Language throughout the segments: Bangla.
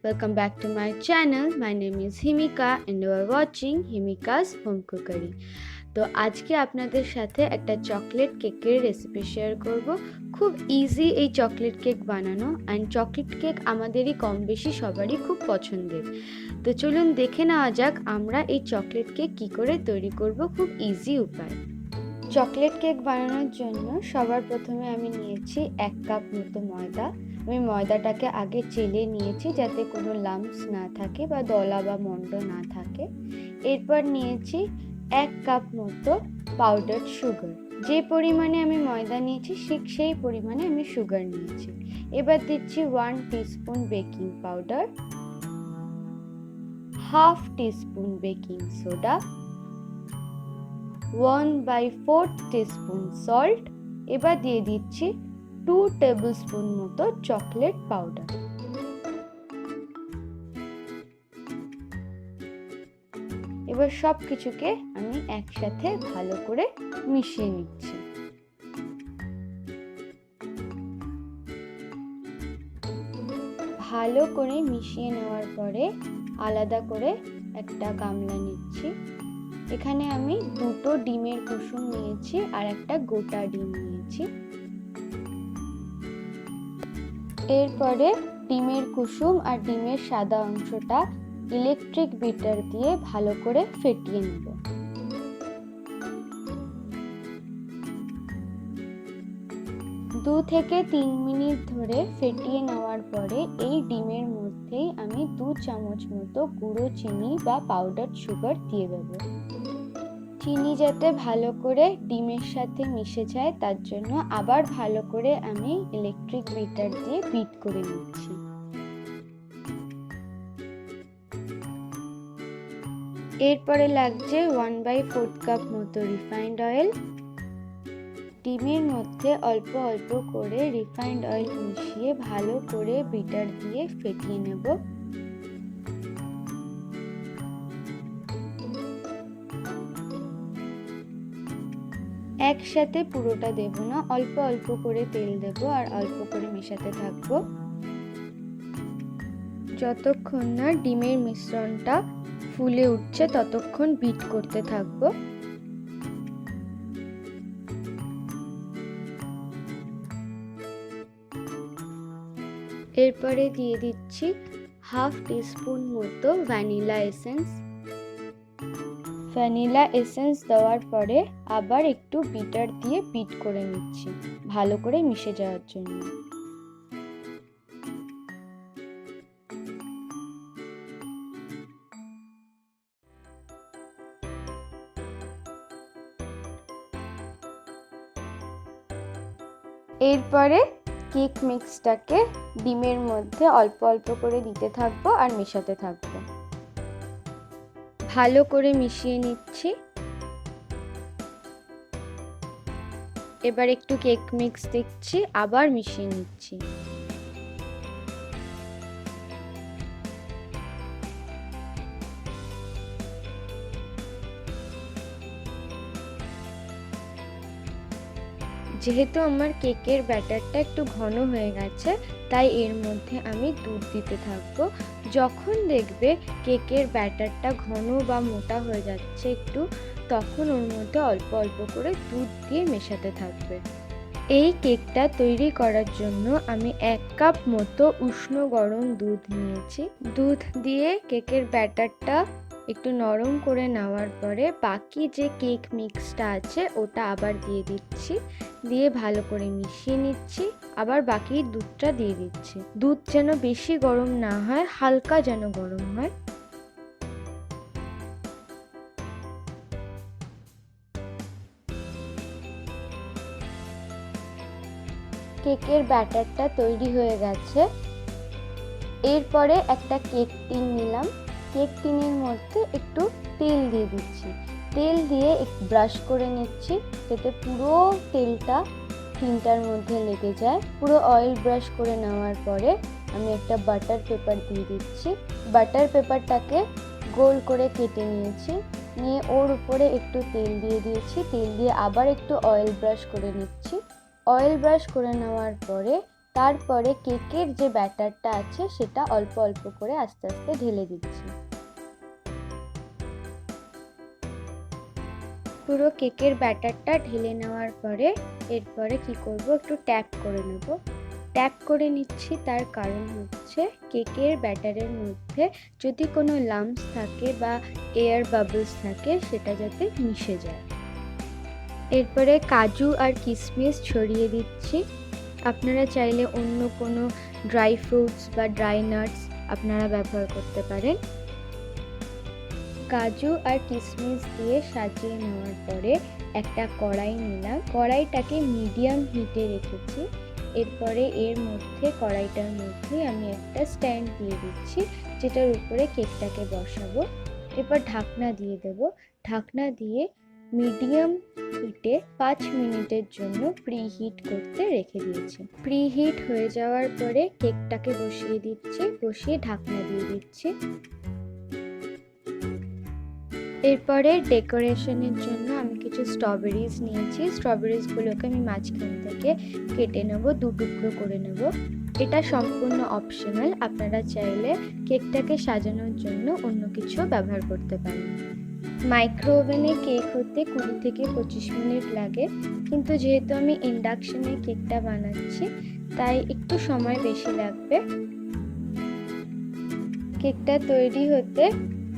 Welcome back to my channel. My name is Himika and you are watching Himika's Home Cookery. তো আজকে আপনাদের সাথে একটা চকলেট কেকের রেসিপি শেয়ার করব। খুব ইজি এই চকলেট কেক বানানো, অ্যান্ড চকলেট কেক আমাদেরই কম বেশি সবারই খুব পছন্দের। তো চলুন দেখে নেওয়া যাক আমরা এই চকলেট কেক কী করে তৈরি করব খুব ইজি উপায়। চকলেট কেক বানানোর জন্য সবার প্রথমে আমি নিয়েছি 1 কাপ মতো ময়দা। আমি ময়দাটাকে আগে চেলে নিয়েছি যাতে কোনো লাম্পস না থাকে বা দলা বা মন্ড না থাকে। এরপর নিয়েছি 1 কাপ মতো পাউডার সুগার। যে পরিমাণে আমি ময়দা নিয়েছি ঠিক সেই পরিমাণে আমি সুগার নিয়েছি। এবার দিচ্ছি 1 teaspoon baking powder, half teaspoon baking soda, 1/4 teaspoon salt. এবার দিয়ে দিচ্ছি 2 টেবিল স্পুন মতো চকলেট পাউডার। এবার সব কিছুকে আমি একসাথে ভালো করে মিশিয়ে নিচ্ছি। ভালো করে মিশিয়ে নেওয়ার পরে আলাদা করে একটা গামলা নিচ্ছি। এখানে আমি 2টো ডিমের কুসুম নিয়েছি আর একটা গোটা ডিম নিয়েছি। এরপরে ডিমের কুসুম আর ডিমের সাদা অংশটা ইলেকট্রিক বিটার দিয়ে ভালো করে ফেটিয়ে নেব। দু থেকে 3 মিনিট ধরে ফেটিয়ে নেওয়ার পরে এই ডিমের মধ্যেই আমি 2 চামচ মতো গুঁড়ো চিনি বা পাউডার সুগার দিয়ে দেবো। চিনি যাতে ভালো করে ডিমের সাথে মিশে যায় তার জন্য আবার ভালো করে আমি ইলেকট্রিক বিটার দিয়ে বিট করে নিচ্ছি। এরপরে লাগছে 1/4 কাপ মতো রিফাইন্ড অয়েল। ডিমের মধ্যে অল্প অল্প করে রিফাইন্ড অয়েল মিশিয়ে ভালো করে বিটার দিয়ে ফেটিয়ে নেব। একসাথে পুরোটা দেব না, অল্প অল্প করে তেল দেব আর অল্প করে মেশাতে থাকবো যতক্ষণ না ডিমের মিশ্রণটা ফুলে উঠছে ততক্ষণ বিট করতে থাকবো। এরপরে দিয়ে দিচ্ছি হাফ টিস্পুন মতো ভ্যানিলা এসেন্স। ভ্যানিলা এসেন্স দেওয়ার পরে আবার একটু বিটার দিয়ে বিট করে নিচ্ছি ভালো করে মিশে যাওয়ার জন্য। এরপরে কেক মিক্সটাকে ডিমের মধ্যে অল্প অল্প করে দিতে থাকবো আর মেশাতে থাকবো। ভালো করে মিশিয়ে নিচ্ছি। এবার একটু কেক মিক্স দিচ্ছি, আবার মিশিয়ে নিচ্ছি। যেহেতু আমার কেকের ব্যাটারটা একটু ঘন হয়ে গেছে তাই এর মধ্যে আমি দুধ দিতে থাকবো। যখন দেখবে কেকের ব্যাটারটা ঘন বা মোটা হয়ে যাচ্ছে একটু, তখন ওর মধ্যে অল্প অল্প করে দুধ দিয়ে মেশাতে থাকবে। এই কেকটা তৈরি করার জন্য আমি 1 কাপ মতো উষ্ণ গরম দুধ নিয়েছি। দুধ দিয়ে কেকের ব্যাটারটা একটু নরম করে নেওয়ার পরে বাকি যে কেক মিক্সটা আছে ওটা আবার দিয়ে দিচ্ছি, দিয়ে ভালো করে মিশিয়ে নিচ্ছি। আবার বাকি দুধটা দিয়ে দিচ্ছি। দুধ যেন বেশি গরম না হয়, হালকা যেন গরম হয়। কেকের ব্যাটারটা তৈরি হয়ে গেছে। এরপরে একটা কেক টিন নিলাম। কেক টিনের মধ্যে একটু তেল দিয়ে দিচ্ছি। তেল দিয়ে একটু ব্রাশ করে নিচ্ছি যাতে পুরো তেলটা টিনটার মধ্যে লেগে যায়। পুরো অয়েল ব্রাশ করে নেওয়ার পরে আমি একটা বাটার পেপার দিয়ে দিচ্ছি। বাটার পেপারটাকে গোল করে কেটে নিয়েছি, নিয়ে ওর উপরে একটু তেল দিয়ে দিয়েছি। তেল দিয়ে আবার একটু অয়েল ব্রাশ করে নিচ্ছি। অয়েল ব্রাশ করে নেওয়ার পরে তারপরে কেকের যে ব্যাটারটা আছে সেটা অল্প অল্প করে আস্তে আস্তে ঢেলে দিচ্ছি। পুরো কেকের ব্যাটারটা ঢেলে নেওয়ার পরে এরপরে কি করব, একটু ট্যাপ করে নেব। ট্যাপ করে নিচ্ছি তার কারণ হচ্ছে কেকের ব্যাটারের মধ্যে যদি কোনো লাম্পস থাকে বা এয়ার বাবলস থাকে সেটা যাতে মিশে যায়। এরপরে কাজু আর কিশমিশ ছড়িয়ে দিচ্ছি। আপনারা চাইলে অন্য কোনো ড্রাই ফ্রুটস বা ড্রাই নাটস আপনারা ব্যবহার করতে পারেন। কাজু আর কিশমিশ দিয়ে সাজিয়ে নেওয়ার পরে একটা কড়াই নিলাম, কড়াইটাকে মিডিয়াম হিটে রেখেছি। এরপরে এর মধ্যে কড়াইটার মধ্যে আমি একটা স্ট্যান্ড দিয়ে দিচ্ছি যেটার উপরে কেকটাকে বসাবো। এরপর ঢাকনা দিয়ে দেব। ঢাকনা দিয়ে মিডিয়াম হিটে 5 মিনিটের জন্য প্রিহিট করতে রেখে দিয়েছি। প্রিহিট হয়ে যাওয়ার পরে কেকটাকে বসিয়ে দিচ্ছি, বসিয়ে ঢাকনা দিয়ে দিচ্ছি। এরপরে ডেকোরেশনের জন্য আমি কিছু স্ট্রবেরিজ নিয়েছি। স্ট্রবেরিজগুলোকে আমি মাঝখান থেকে কেটে নেব, 2 টুকরো করে নেব। এটা সম্পূর্ণ অপশনাল, আপনারা চাইলে কেকটাকে সাজানোর জন্য অন্য কিছু ব্যবহার করতে পারেন। মাইক্রো ওভেনে কেক হতে 20 থেকে 25 মিনিট লাগে, কিন্তু যেহেতু আমি ইন্ডাকশনে কেকটা বানাচ্ছি তাই একটু সময় বেশি লাগবে। কেকটা তৈরি হতে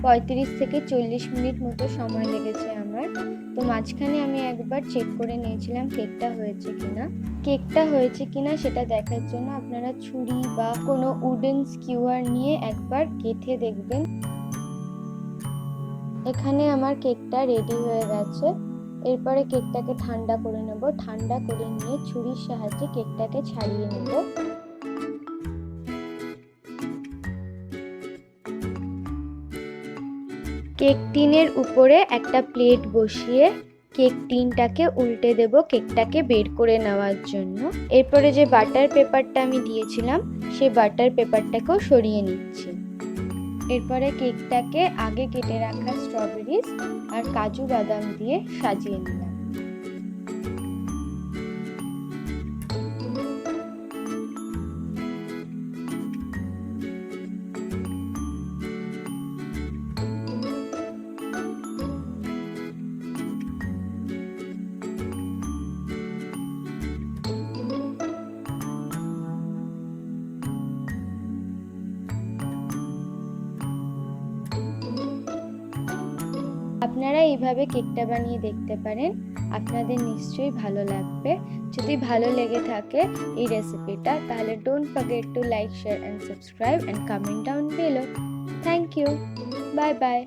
35 থেকে 40 মিনিট মতো সময় লেগেছে আমার। তো মাঝখানে আমি একবার চেক করে নিয়েছিলাম কেকটা হয়েছে কিনা। কেকটা হয়েছে কিনা সেটা দেখার জন্য আপনারা ছুরি বা কোনো উডেন স্কিউয়ার নিয়ে একবার গেঁথে দেখবেন। এখানে আমার কেকটা রেডি হয়ে গেছে। এরপরে কেকটাকে ঠান্ডা করে নেব। ঠান্ডা করে নিয়ে ছুরির সাহায্যে কেকটাকে ছাড়িয়ে নেব। কেক টিনের উপরে একটা প্লেট বসিয়ে কেক টিনটাকে উল্টে দেব কেকটাকে বের করে নেওয়ার জন্য। এরপরে যে বাটার পেপারটা আমি দিয়েছিলাম সেই বাটার পেপারটাকেও সরিয়ে নিচ্ছি। এরপরে কেকটাকে আগে কেটে রাখা স্ট্রবেরিজ আর কাজু বাদাম দিয়ে সাজিয়ে নিলাম। আপনারা এইভাবে কেকটা বানিয়ে দেখতে পারেন, আপনাদের নিশ্চয়ই ভালো লাগবে। যদি ভালো লেগে থাকে এই রেসিপিটা তাহলে don't forget to like, share and subscribe and comment down below. Thank you, bye by.